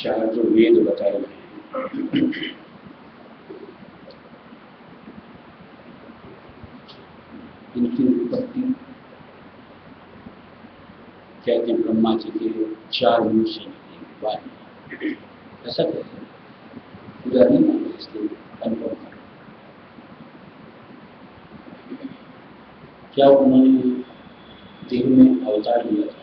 चार जो वेद बताए गए हैं, इनकी उत्पत्ति कहते हैं ब्रह्मा जी के चार मुंह से निकली वाणी, ऐसा कहते हैं। पूरा नहीं मानो, इसलिए कन्फर्म कर। क्या उन्होंने देह में अवतार लिया था?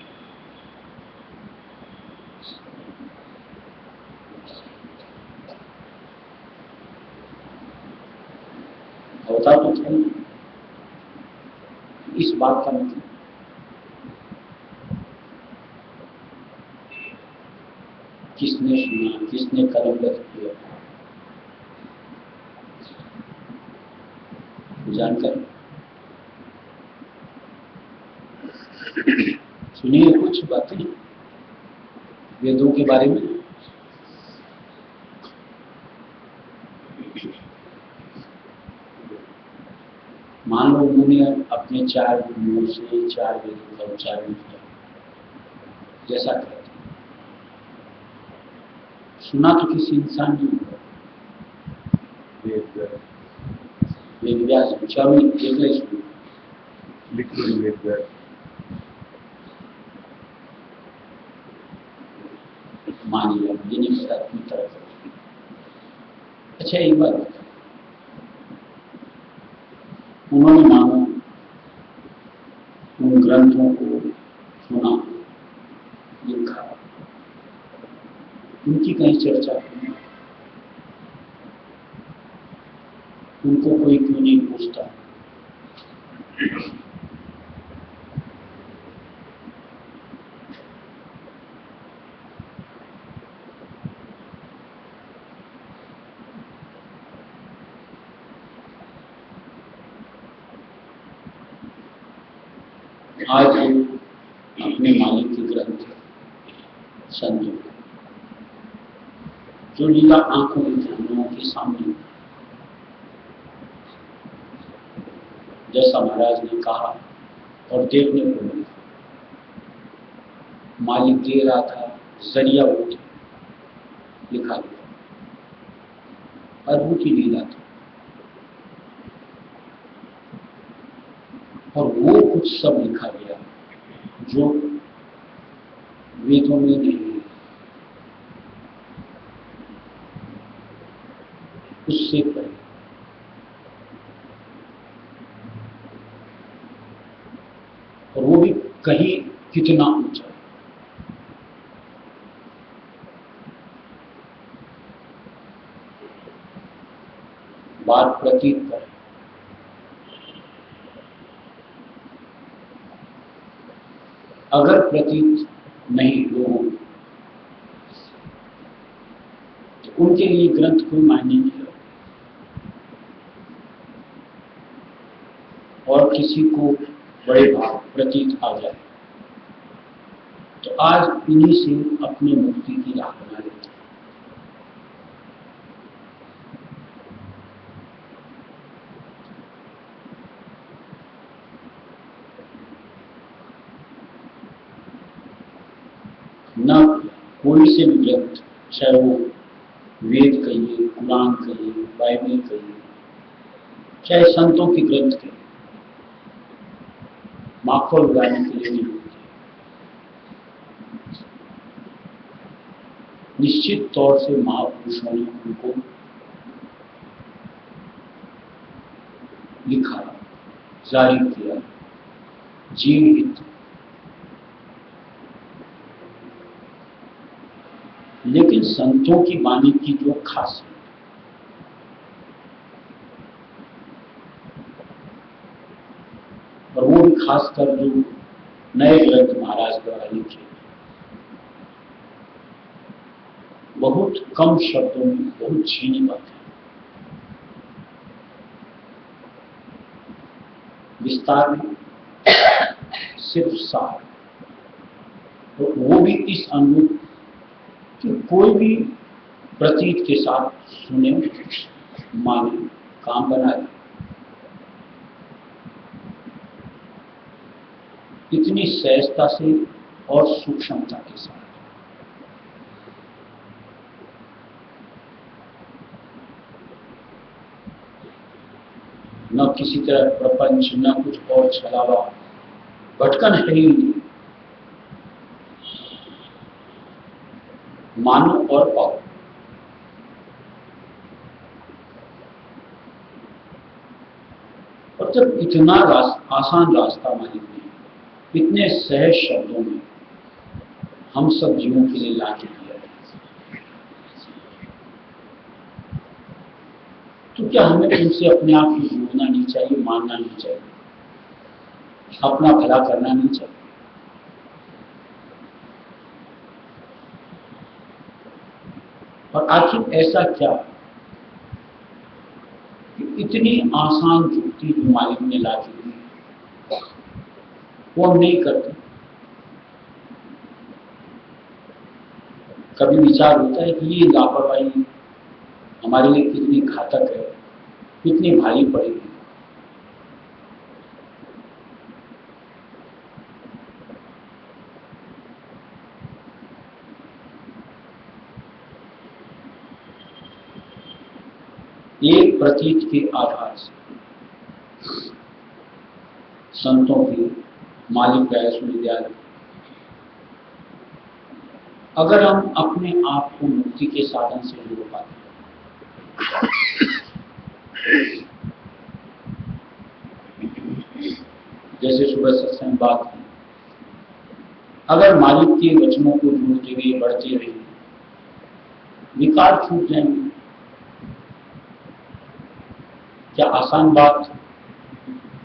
अवतार तो था ही। इस बात का मतलब किसने सुना, किसने कलमबद्ध किया, जानकारी सुनिए कुछ बातें वेदों के बारे में। मान लो उन्होंने अपने चार मुंह से चार वेदों का उच्चारण किया, जैसा कहते हैं। सुना तो किसी इंसान ने होगा, वेद व्यास उच्चारण एक ही सुना, लिखित वेद व्यास मान लिया, ये नहीं पता अपनी तरफ। अच्छा एक बात, उन्होंने मानो उन ग्रंथों को सुना, लिखा, उनकी कहीं चर्चा की, उनको कोई क्यों नहीं पूछता? आज अपने मालिक के ग्रंथ संतों जो लीला आंखों के सामने, जैसा महाराज ने कहा और देखने को मिला, मालिक दे रहा था, जरिया उठ लिखा गया, अद्भुत ही लीला था। और वो कुछ सब लिखा गया जो वेदों में नहीं है, उससे परे। और वो भी कहीं कितना ऊंचा। बात प्रतीत पर, अगर प्रतीत नहीं लोगों तो उनके लिए ग्रंथ कोई मायने नहीं रखता। और किसी को बड़े भाव प्रतीत आ जाए तो आज इन्हीं से अपनी मुक्ति की राह बना लेते हैं। न कोई से भी ग्रंथ, चाहे वो वेद कहिए, कुरान कहिए, बाइबल कहिए, चाहे संतों के ग्रंथ कहिए, माखौल उड़ाने के लिए नहीं होते। निश्चित तौर से महापुरुषों ने उनको लिखा, जारी किया, जीव हित। लेकिन संतों की वाणी की जो खासियत, और वो भी खासकर जो नए ग्रंथ महाराज द्वारा लिखे, बहुत कम शब्दों में बहुत छीनी बातें, विस्तार में सिर्फ सार। तो वो भी इस अनुरूप कि कोई भी प्रतीत के साथ सुने, माने, काम बनाए। इतनी सहजता से और सूक्ष्मता के साथ। न किसी तरह प्रपंच, न कुछ और छलावा, भटकन है ही नहीं। मानो और पाओ। और जब इतना आसान रास्ता मालिक ने इतने सहज शब्दों में हम सब जीवों के लिए ला के दिया है, तो क्या हमें उनसे अपने आप को जोड़ना नहीं चाहिए, मानना नहीं चाहिए, अपना भला करना नहीं चाहिए? और आखिर ऐसा क्या कि इतनी आसान जुक्ति जो मालिक ने ला के दी वो हम नहीं करते? कभी विचार होता है कि ये लापरवाही हमारे लिए कितनी घातक है, कितनी भारी पड़ेगी? एक प्रतीत के आधार से संतों के मालिक का विश्वविद्यालय, अगर हम अपने आप को मुक्ति के साधन से जोड़ पाते, जैसे सुबह सत्संग बात की, अगर मालिक के वचनों को जोड़ते हुए बढ़ते रहे, विकार छूट जाएंगे। क्या आसान बात,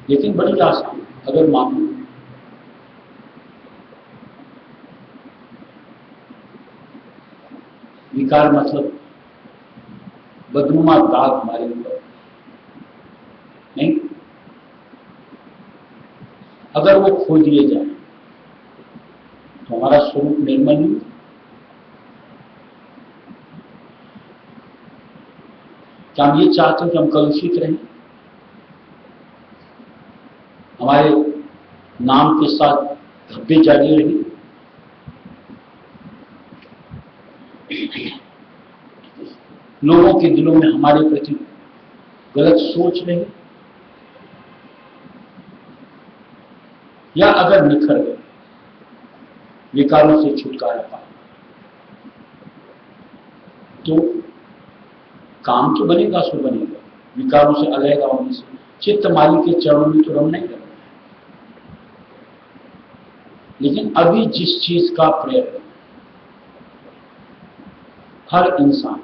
लेकिन बड़ी आसान अगर मानो। विकार मतलब बदनुमा दाग हमारे ऊपर नहीं, अगर वो खो दिए जाए तो हमारा स्वरूप निर्मल नहीं। क्या हम ये चाहते हैं कि हम कलुषित रहें, हमारे नाम के साथ धब्बे जारी रहे, लोगों के दिलों में हमारे प्रति गलत सोच रहे, या अगर निखर गए, विकारों से छुटकारा पाए, तो काम तो बनेगा, सो बनेगा। विकारों से अलग होने से चित्त मालिक के चरणों में तो रम नहीं करना। लेकिन अभी जिस चीज का प्रयत्न हर इंसान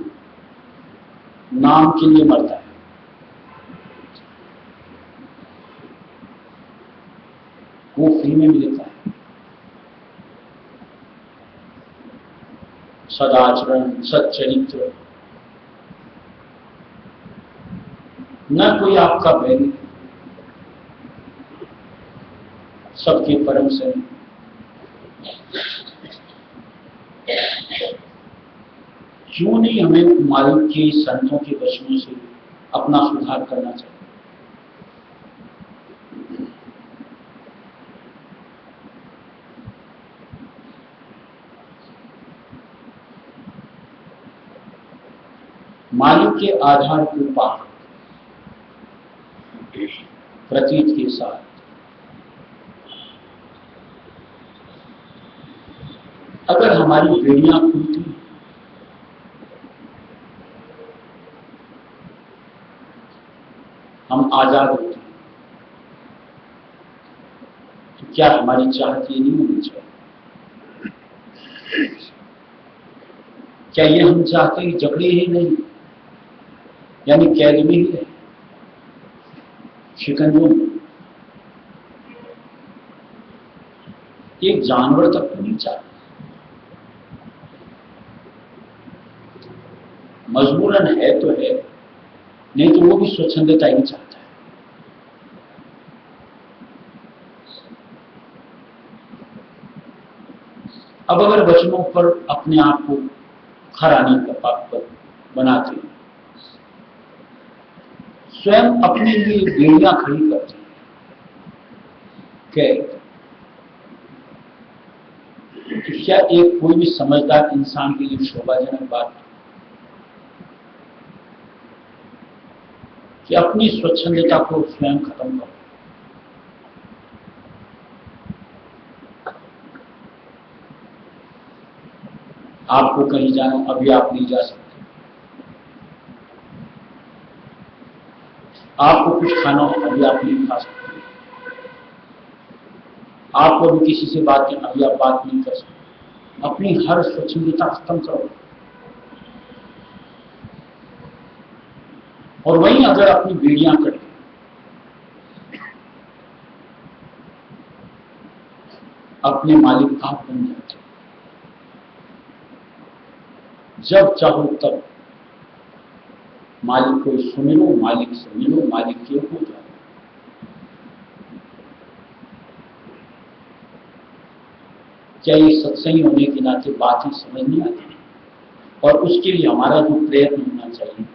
नाम के लिए मरता है, वो फ्री में मिलता है। सदाचरण, सच्चरित्र, न कोई आपका बैरी, सबके परम से। क्यों नहीं हमें मालिक के संतों के वचनों से अपना सुधार करना चाहिए? मालिक के आधार को पाकर प्रतीत के साथ अगर हमारी बेड़ियां खुलती, हम आजाद होते, तो क्या हमारी चाहत ये नहीं होनी चाहिए? क्या ये हम चाहते हैं जकड़े ही नहीं, यानी कैद में ही रहे, शिकंजों में? एक जानवर तक तो नहीं चाहता, मजबूरन है तो है, नहीं तो वो भी स्वच्छंदता ही चाहता है। अब अगर वचनों पर अपने आप को खरा नहीं कर बनाते, स्वयं अपने लिए बेड़ियां खड़ी करते हैं, तो क्या एक कोई भी समझदार इंसान के लिए शोभाजनक बात? कि अपनी स्वच्छंदता को स्वयं खत्म करो। आपको कहीं जाना, अभी आप नहीं जा सकते। आपको कुछ खाना हो, अभी आप नहीं खा सकते। आपको अभी किसी से बात करना, अभी आप बात नहीं कर सकते। अपनी हर स्वच्छंदता खत्म करो। और वहीं अगर अपनी बेड़ियां कटे, अपने मालिक आप बन जाते। जब चाहो तब मालिक को सुन लो, मालिक से मिलो, मालिक के हो जाओ। क्या ये सत्संग होने के नाते बातें समझ नहीं आती? और उसके लिए हमारा जो प्रयत्न होना चाहिए,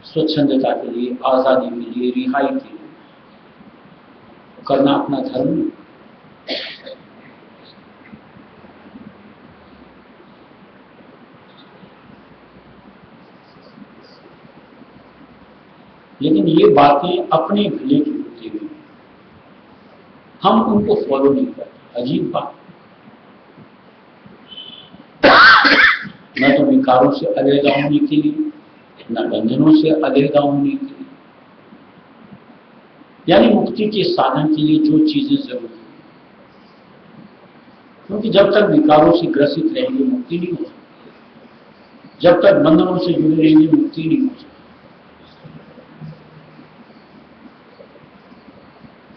स्वच्छंदता के लिए, आजादी के लिए, रिहाई के लिए, करना अपना धर्म है। लेकिन ये बातें अपने भले की होती हुई हम उनको फॉलो नहीं करते। अजीब बात। न तो विकारों से अलग होने के लिए, न बंधनों से अलग होने के लिए, यानी मुक्ति के साधन के लिए जो चीजें जरूरी है। क्योंकि जब तक विकारों से ग्रसित रहेंगे मुक्ति नहीं हो सकती। जब तक बंधनों से जुड़े रहेंगे मुक्ति नहीं हो सकती।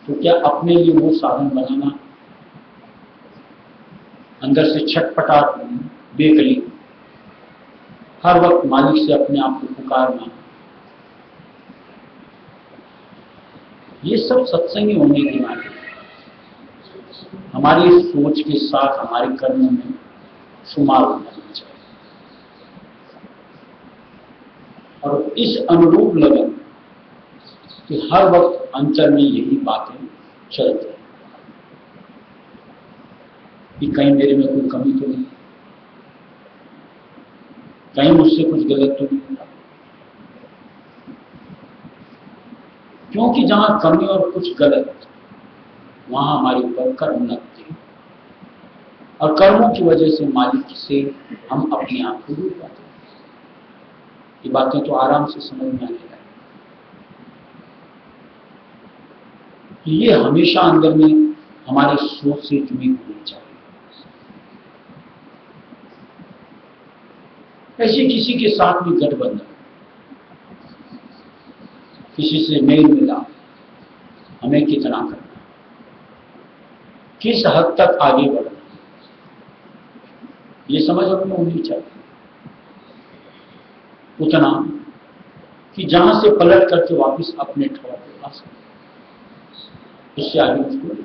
तो क्या अपने लिए वो साधन बनाना, अंदर से छटपटाहट बेकली, हर वक्त मालिक से अपने आप को पुकारना, ये सब सत्संगी होने के नाते हमारी सोच के साथ हमारे कर्मों में शुमार हो जाना चाहिए। और इस अनुरूप लगन कि हर वक्त अंतर में यही बातें चलती हैं कि कहीं मेरे में कोई कमी तो नहीं, कहीं मुझसे कुछ गलत तो नहीं होता। क्योंकि जहां कमी और कुछ गलत, वहां हमारे ऊपर कर्म लगते हैं और कर्मों की वजह से मालिक से हम अपने आप को भूल जाते हैं। ये बातें तो आराम से समझ में आने लगी। तो ये हमेशा अंदर में हमारे सोच से जुड़ी होनी चाहिए। ऐसे किसी के साथ भी गठबंधन, किसी से मेल मिला, हमें कितना करना, किस हद तक आगे बढ़ना, ये समझ हमें होनी चाहिए। उतना कि जहां से पलट करके वापस अपने ठौर पे आ सके, उससे आगे उसको।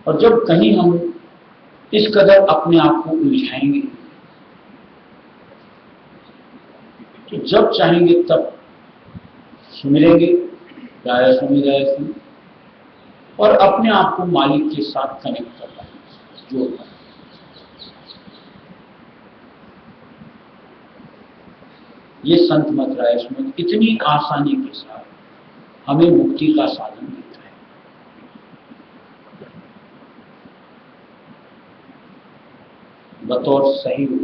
और जब कहीं हम इस कदर अपने आप को उलझाएंगे तो जब चाहेंगे तब सुमिरेंगे, गाया सुमिराय, और अपने आप को मालिक के साथ कनेक्ट कर पाएंगे, जोड़ पाएंगे। ये संत मत राय इसमें इतनी आसानी के साथ हमें मुक्ति का साधन देता है। बतौर सही हो,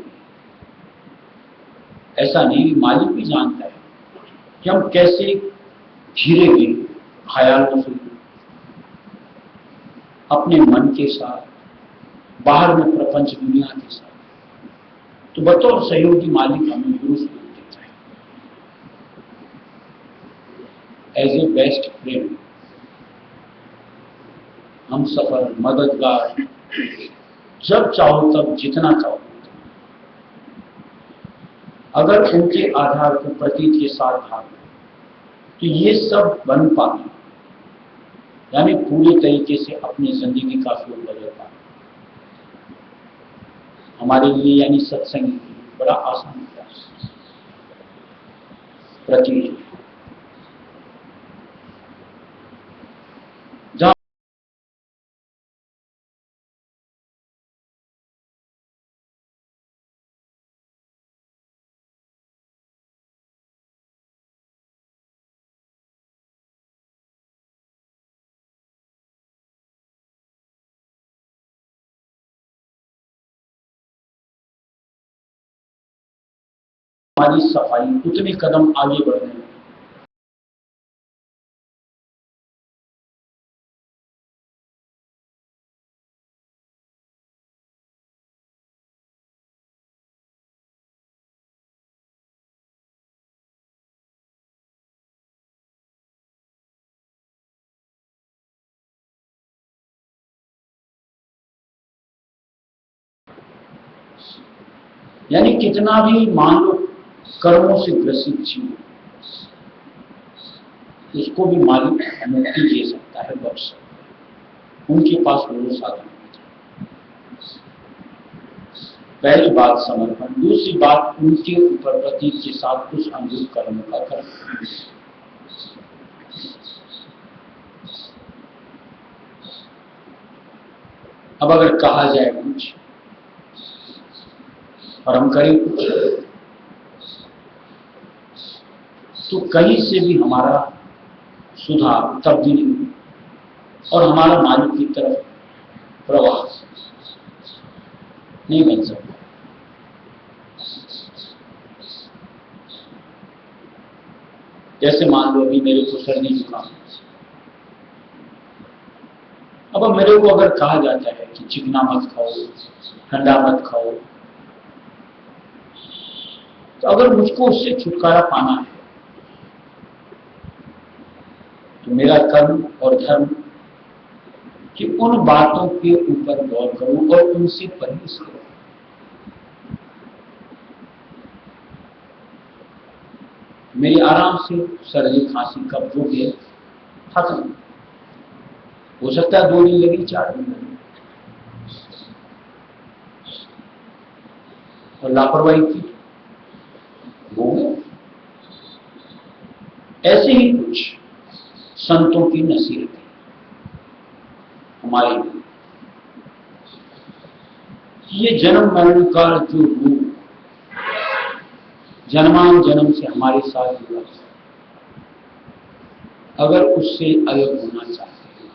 ऐसा नहीं, मालिक भी जानता है कि हम कैसे धीरे धीरे ख्यालों से, अपने मन के साथ, बाहर में प्रपंच दुनिया के साथ, तो बतौर सहयोगी मालिक हमें यूज देता है एज ए बेस्ट फ्रेंड, हम सफर, मददगार, जब चाहो तब, जितना चाहो। अगर उनके आधार को प्रतीत के साथ भागो तो ये सब बन पाना, यानी पूरे तरीके से अपनी जिंदगी का फ्लो बदल पाना हमारे लिए, यानी सत्संग बड़ा आसान प्रतीत। हमारी सफाई उतने कदम आगे बढ़ रहे हैं। यानी कितना भी मान लो कर्मों से ग्रसित जीव, उसको भी मालिक मुक्ति दे सकता है, बख्श सकता है। उनके पास वो साधन है। पहली बात समर्पण, दूसरी बात उनके ऊपर प्रतीक के साथ कुछ अनुरूप कर्म का करना। अब अगर कहा जाए कुछ और हम करें कुछ, तो कहीं से भी हमारा सुधार, तब्दीली और हमारा मालिक की तरफ प्रवाह नहीं बन सकता। जैसे मान लो अभी मेरे को सर्दी जुकाम, अब मेरे को अगर कहा जाता है कि चिकना मत खाओ, ठंडा मत खाओ, तो अगर मुझको उससे छुटकारा पाना है तो मेरा कर्म और धर्म कि उन बातों के ऊपर गौर करूं और उनसे परहेज करूं। मेरी आराम से सर्दी खांसी कब जो भी खत्म, हो सकता है 2 दिन लगे, 4 दिन लगे, और लापरवाही की हो गए। ऐसे ही कुछ संतों की नसीहत हमारे लिए, ये जन्म मरण का जो रूप जन्मान जन्म से हमारे साथ जुड़ा, अगर उससे अलग होना चाहते हैं,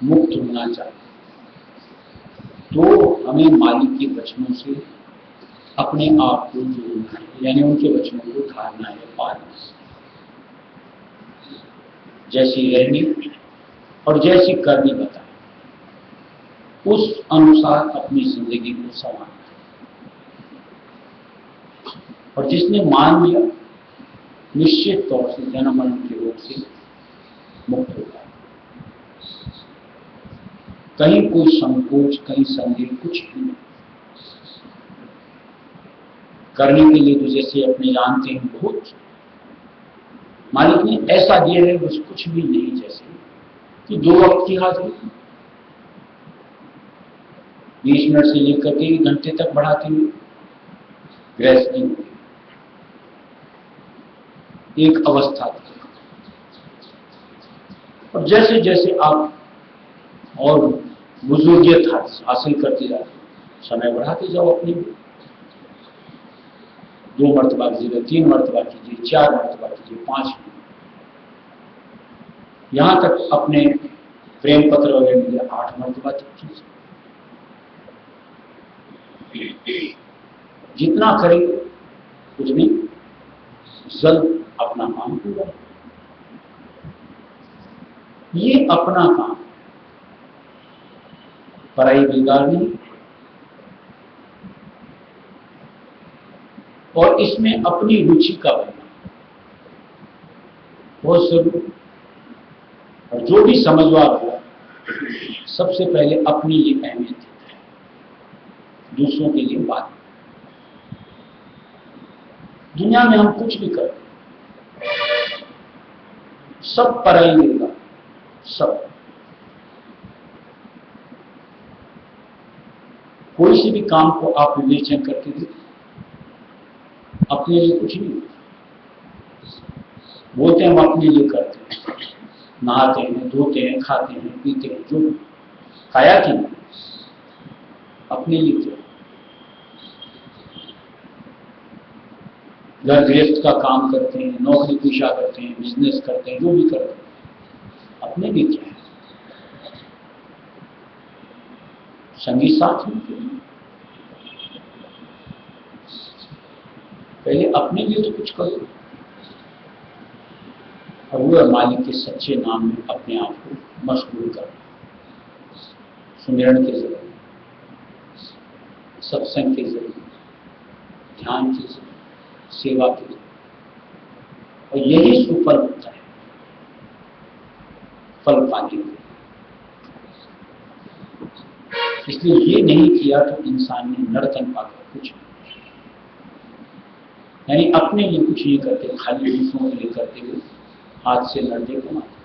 मुक्त होना चाहते हैं, तो हमें मालिक के वचनों से अपने आप को जोड़ना है, यानी उनके वचनों को धारना है, पालना है। जैसी रहनी और जैसी करनी बताए, उस अनुसार अपनी जिंदगी को संवारना। और जिसने मान लिया, निश्चित तौर से जन्म मरण के रोग से मुक्त होगा। कहीं कोई संकोच, कहीं संदेह कुछ भी नहीं। करने के लिए तो जैसे अपने जानते हैं बहुत, मालिक ने ऐसा दिया है बस कुछ भी नहीं, जैसे कि 2 वक्त की हाजिरी 20 मिनट से लेकर के 1 घंटे तक बढ़ाते हुए गृहस्थी एक अवस्था तक। और जैसे जैसे आप और बुजुर्गियत हासिल करते जाते, समय बढ़ाते जाओ अपने, 2 मरतबा की जगह 3 मरतबा कीजिए, 4 मरतबा कीजिए, 5, यहां तक अपने प्रेम पत्र वगैरह के लिए 8 मरतबा तक कीजिए। जितना करेंगे उतनी जल्द अपना काम पूरा। ये अपना काम पराई बेगार नहीं, और इसमें अपनी रुचि का बनना बहुत जरूरी। और जो भी समझदार होगा सबसे पहले अपने लिए अहमियत देता है, दूसरों के लिए बात। दुनिया में हम कुछ भी करते, सब पराई बेगार, सब। कोई से भी काम को आप विवेचन करके देखिए, अपने लिए कुछ नहीं बोलते हैं, हम अपने लिए करते हैं, नहाते हैं, धोते हैं, खाते हैं, पीते हैं, जो खाया कि नहीं, अपने लिए क्या। घर गृहस्थ का काम करते हैं, नौकरी पेशा करते हैं, बिजनेस करते हैं, जो भी करते हैं, अपने लिए क्या है। संगी साथ में पहले अपने लिए तो कुछ करो। और वो मालिक के सच्चे नाम में अपने आप को मशगूल करो, सुमिरन के जरिए, सत्संग के जरिए, ध्यान के जरिए, सेवा के जरिए। और यही सुफल होता है, फल पाने के। इसलिए ये नहीं किया तो इंसान ने नर्तन पाकर कुछ नहीं, यानी अपने लिए कुछ नहीं करते, खाली दूसरों के लिए करते हुए हाथ से नर्दे कमाते।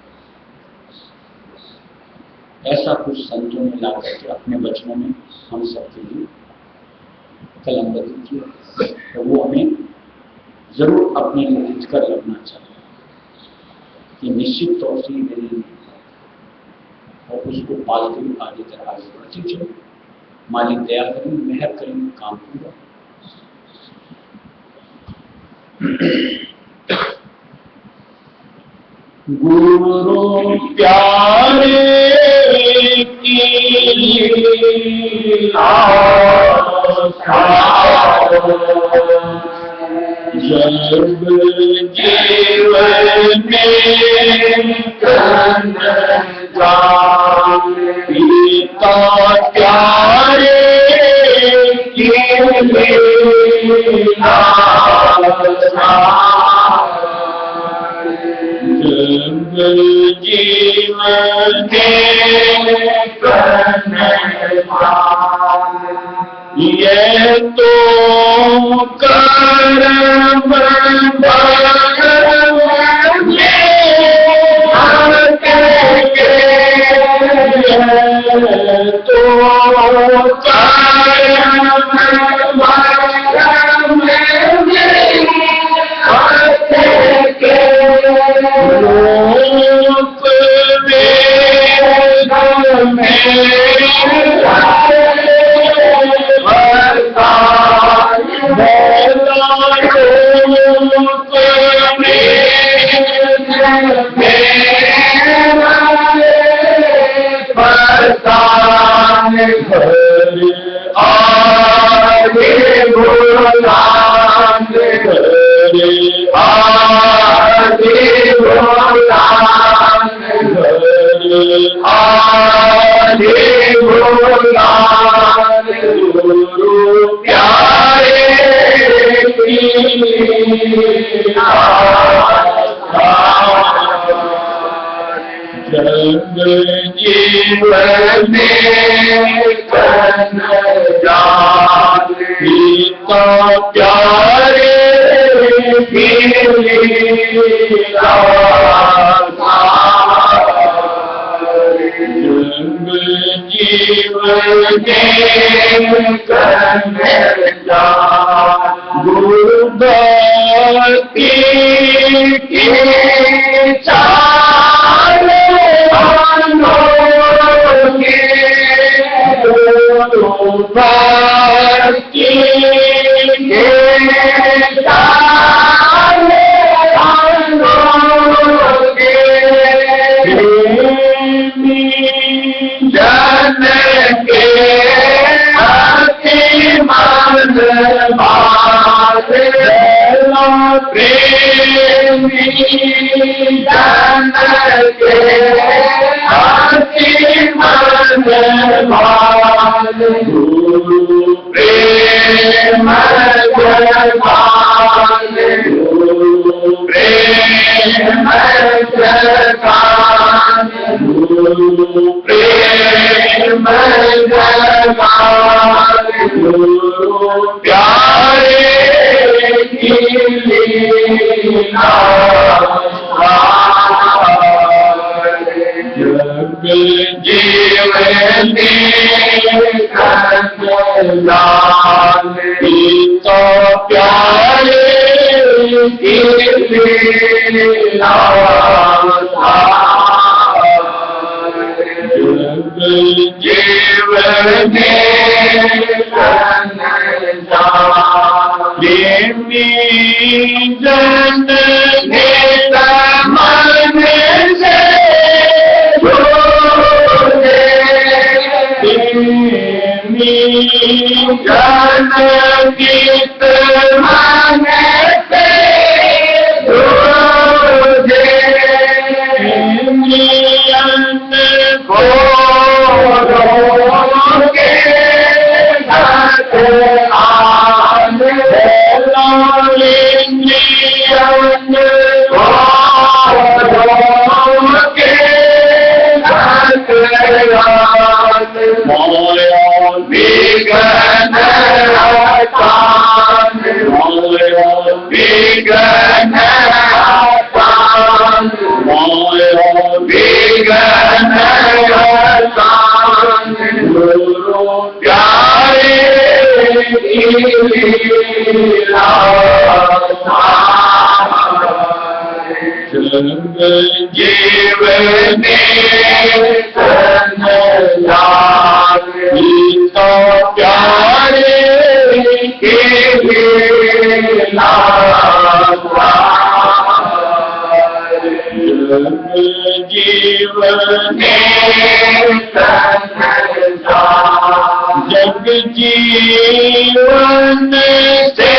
ऐसा कुछ संतों ने ला करके अपने वचनों में हम सबके लिए कलमबंद किया, तो वो हमें जरूर अपने लिए लिख कर रखना चाहिए कि निश्चित तौर से मेरे लिए, और उसको पालते हुए आगे तरह आगे बढ़ते चलो। मालिक दया करेंगे, मेहर करेंगे, काम पूरा। गुरु प्यारे की जब जीवन में पिता प्यारे की जीवन ये तो कर्म जीवन में पिता प्यारे जीवन गुरु भक्ति की गीत लीला जग जीवने गीता प्यारे की लीला जीवने जग जीवन से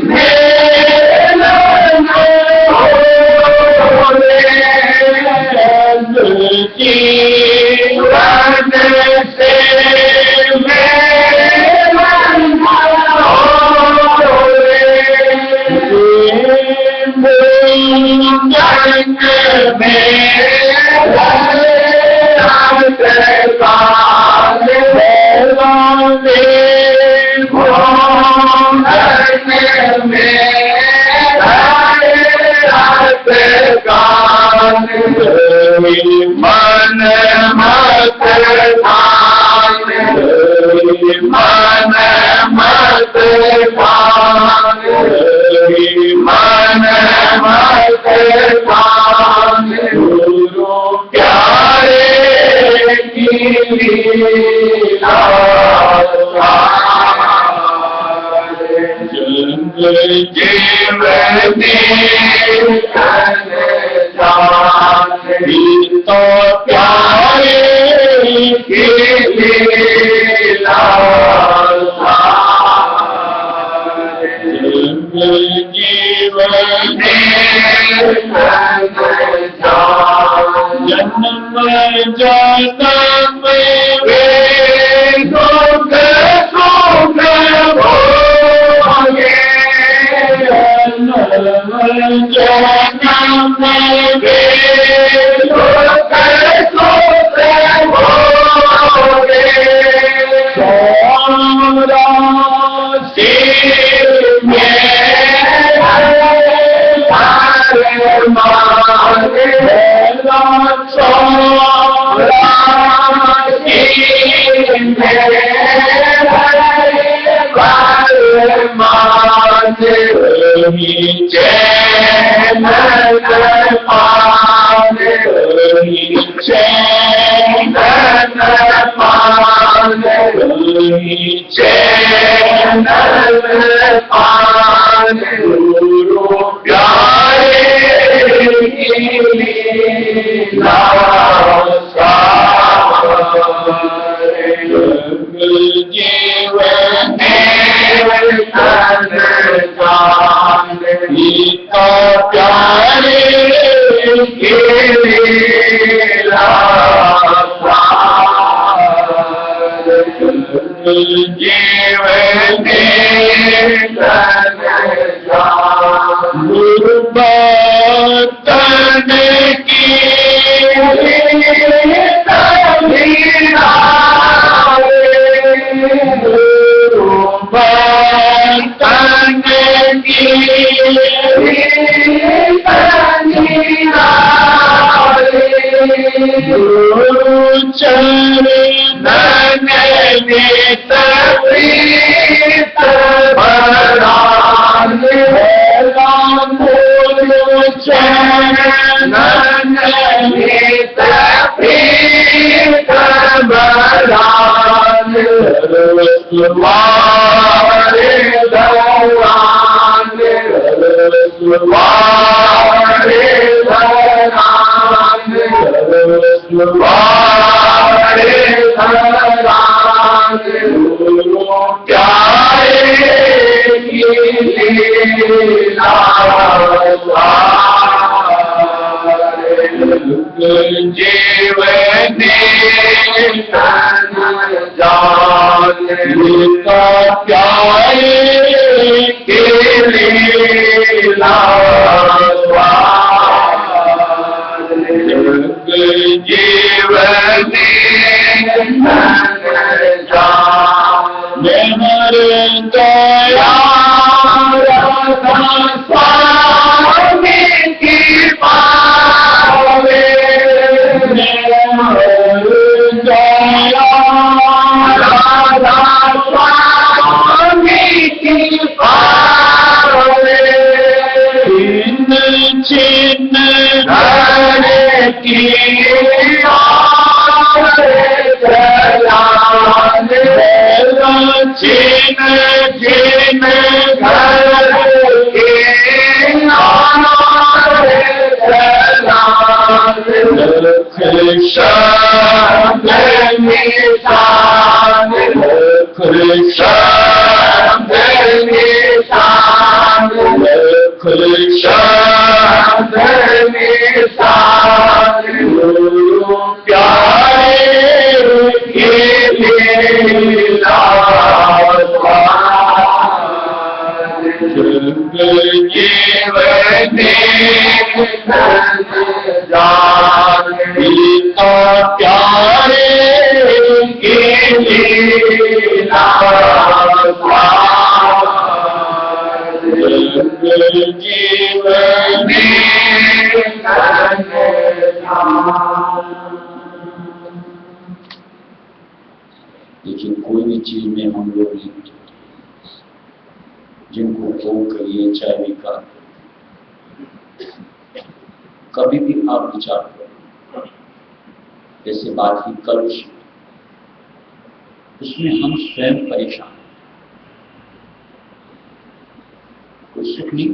मिलन होले जग जीवन से मिलन होले जग में मन मत ठान मन मत ठान मन मत ठान गुरु प्यारे की लीला जग जीवने गीता प्यारे की लीला जग जीवने जन्म जन्म वे दुख सुख भोगे जन्म जन्म वे दुख सुख भोगे राशि में चैन पाने चैन पाने चैन पाने गुरु प्यारे की लीला जीवने गीता प्यारे की लीला जीवने गुरु बतन की लीला गुरु बतन की लीला गुरु चरण नित प्रीत बरान गुरु चरण नित प्रीत बरान वारे दौरान वारे दौरान वारे दौरान गुरु प्यारे की लीला जीवने जान गीता प्यारे की लीला जीवने जान दया स्वामी की पावे दया स्वामी जिन घर के नारे जलाल लख शब्द निशान लख शब्द निशान लख शब्द निशान प्यारे की लीला जीवन जान पिता प्यारे की लीला जीवन देखिए, कोई भी चीज में हम लोग जिनको भोग करिए, चाहे विकार, कभी भी आप विचार करो, जैसे बात की कलुष, उसमें हम स्वयं परेशान, कोई सुख नहीं।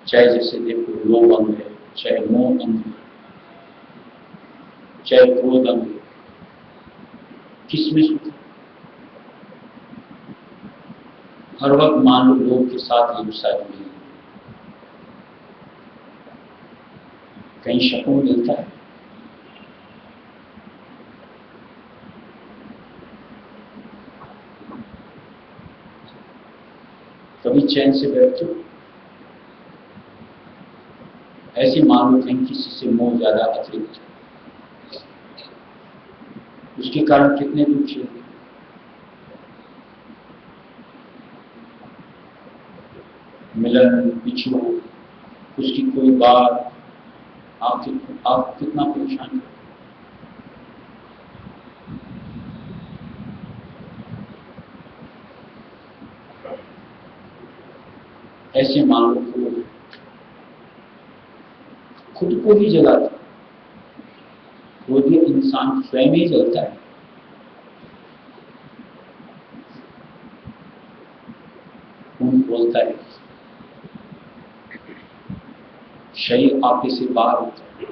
चाहे जैसे देखो लोभ अंग है, चाहे मोह अंग है, चाहे क्रोध अंग है, किसमें सुख? हर वक्त मान लो लोग के साथ ये शादी नहीं, कहीं सुकून मिलता है? कभी चैन से बैठते हो? ऐसे मान लो कहीं किसी से मोह ज्यादा अतिरिक्त, उसके कारण कितने दुख झेलते, मिलन बिछो, उसकी कोई बात, आप कितना परेशान करते। ऐसे मान लो खुद को ही जलाता, क्रोधी इंसान स्वयं ही जलता है। खून बोलता है, शरीर आपे से बाहर होता है,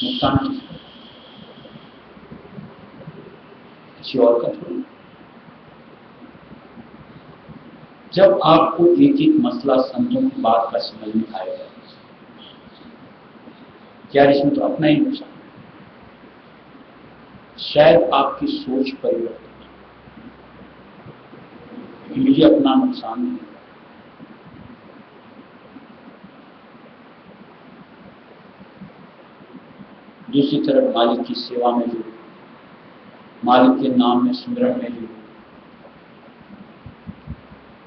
नुकसान किसी और का थोड़ा। जब आपको एक एक मसला संतों की बात का समझ में आएगा, यार इसमें तो अपना ही नुकसान है, शायद आपकी सोच परिवर्तन, मुझे अपना नुकसान नहीं। दूसरी तरफ मालिक की सेवा में जुड़ो, मालिक के नाम में स्मरण में जुड़ो।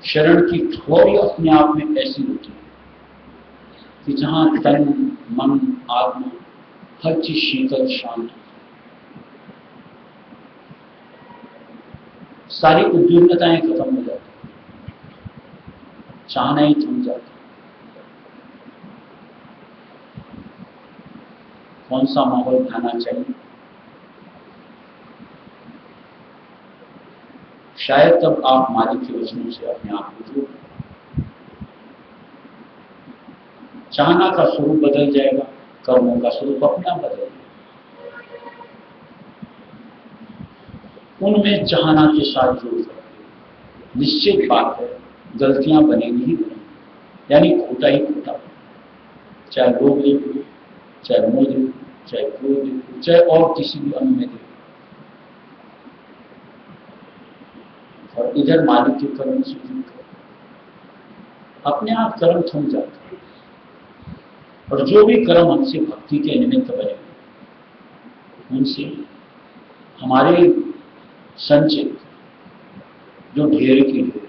शरण की ठोरी अपने आप में ऐसी होती है कि जहां तन मन आत्मा हर चीज शीतल शांत, सारी उद्विग्नताएं खत्म हो जाती, चाहना ही थम जाता। कौन सा माहौल खाना चाहिए? शायद तब आप मालिक के वचनों से अपने आप को जोड़, चाहना का स्वरूप बदल जाएगा, कर्मों का स्वरूप अपने आप बदल जाएगा। उनमें चाहना के साथ जोड़ सकते, निश्चित बात है गलतियां बनेगी ही बनेगी, यानी खोटा ही खोटा, चाहे लोभ देखो, चाहे मोह देखो, चाहे क्रोध देखो, चाहे और किसी भी अंग में देखो। और इधर मालिक के कर्म से अपने आप कर्म थम जाते हैं, और जो भी कर्म हमसे भक्ति के निमित्त बने उनसे हमारे संचित जो ढेर के ढेर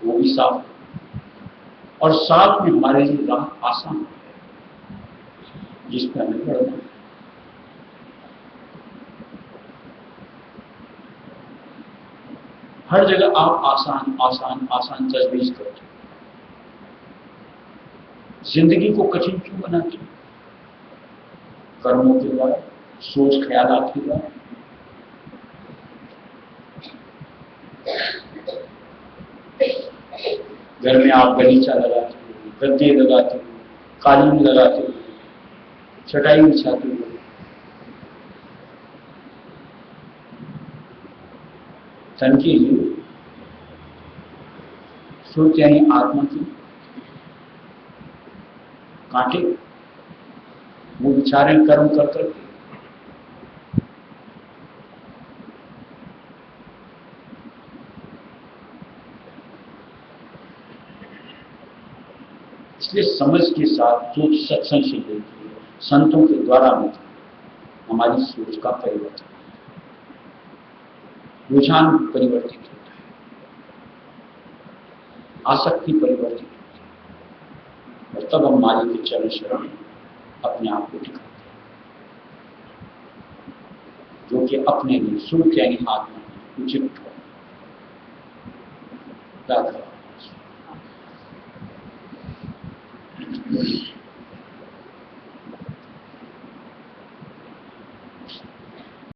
वो भी साफ, और साथ में हमारे लिए राह आसान जिस पर हमें बढ़ना है। हर जगह आप आसान आसान आसान तजवीज करते, जिंदगी को कठिन क्यों बनाते? कर्मों के द्वारा सोच ख्याल आती है। घर में आप गलीचा लगाते हो, गद्दे लगाते हो, कालीन लगाते हो, चटाई बिछाते हो, तन के लिए श्रुत यानी आत्मा की कांटे वो विचारें कर्म कर करके इसलिए समझ के साथ जो सत्संग से होती है, संतों के द्वारा होती है, हमारी सोच का परिवर्तन, रुझान परिवर्तित होता है, आसक्ति परिवर्तित होती है, और तब हम मालिक के चरण शरण में अपने आप को दिखाते हैं, जो कि अपने लिए सुख यानी आत्मा में उचित हो।